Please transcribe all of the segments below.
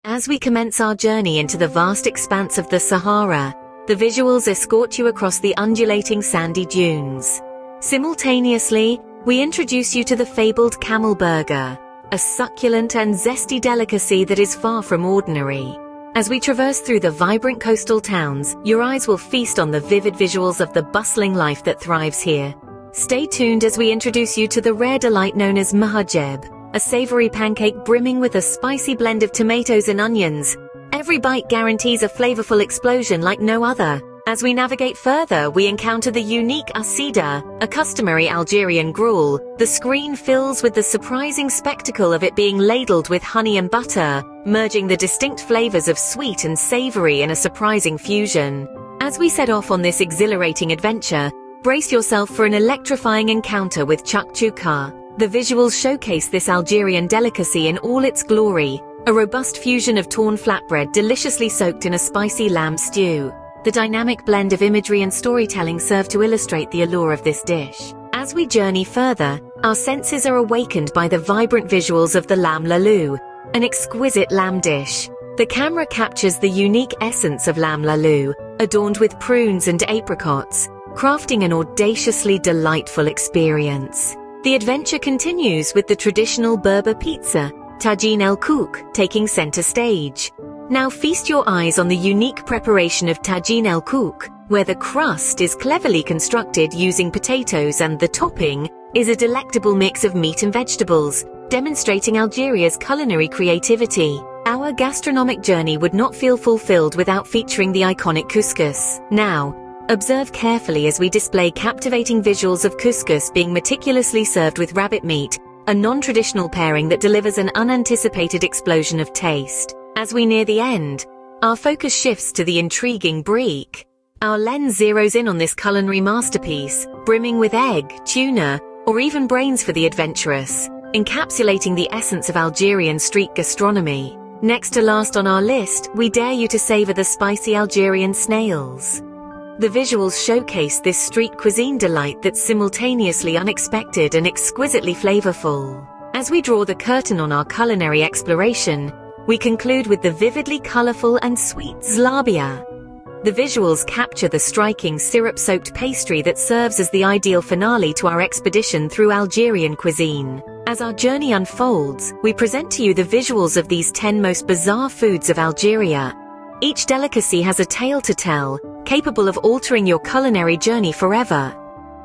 As we commence our journey into the vast expanse of the Sahara, the visuals escort you across the undulating sandy dunes. Simultaneously, we introduce you to the fabled camel burger, a succulent and zesty delicacy that is far from ordinary. As we traverse through the vibrant coastal towns, your eyes will feast on the vivid visuals of the bustling life that thrives here. Stay tuned as we introduce you to the rare delight known as mahajeb, a savory pancake brimming with a spicy blend of tomatoes and onions. Every bite guarantees a flavorful explosion like no other. As we navigate further, we encounter the unique asida, a customary Algerian gruel. The screen fills with the surprising spectacle of it being ladled with honey and butter, merging the distinct flavors of sweet and savory in a surprising fusion. As we set off on this exhilarating adventure, brace yourself for an electrifying encounter with chouka. The visuals showcase this Algerian delicacy in all its glory, a robust fusion of torn flatbread deliciously soaked in a spicy lamb stew. The dynamic blend of imagery and storytelling serve to illustrate the allure of this dish. As we journey further, our senses are awakened by the vibrant visuals of the lamb lalou, an exquisite lamb dish. The camera captures the unique essence of lamb lalou, adorned with prunes and apricots, crafting an audaciously delightful experience. The adventure continues with the traditional Berber pizza, tagine el kook, taking center stage. Now feast your eyes on the unique preparation of tagine el kook, where the crust is cleverly constructed using potatoes and the topping is a delectable mix of meat and vegetables, demonstrating Algeria's culinary creativity. Our gastronomic journey would not feel fulfilled without featuring the iconic couscous. Now, observe carefully as we display captivating visuals of couscous being meticulously served with rabbit meat, a non-traditional pairing that delivers an unanticipated explosion of taste. As we near the end, our focus shifts to the intriguing brique. Our lens zeroes in on this culinary masterpiece, brimming with egg, tuna, or even brains for the adventurous, encapsulating the essence of Algerian street gastronomy. Next to last on our list, we dare you to savor the spicy Algerian snails. The visuals showcase this street cuisine delight that's simultaneously unexpected and exquisitely flavorful. As we draw the curtain on our culinary exploration, we conclude with the vividly colorful and sweet zlabia. The visuals capture the striking syrup-soaked pastry that serves as the ideal finale to our expedition through Algerian cuisine. As our journey unfolds, we present to you the visuals of these 10 most bizarre foods of Algeria. Each delicacy has a tale to tell, capable of altering your culinary journey forever.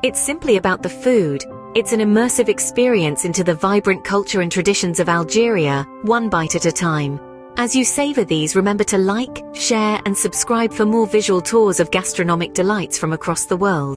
It's simply about the food. It's an immersive experience into the vibrant culture and traditions of Algeria, one bite at a time. As you savor these, remember to like, share, and subscribe for more visual tours of gastronomic delights from across the world.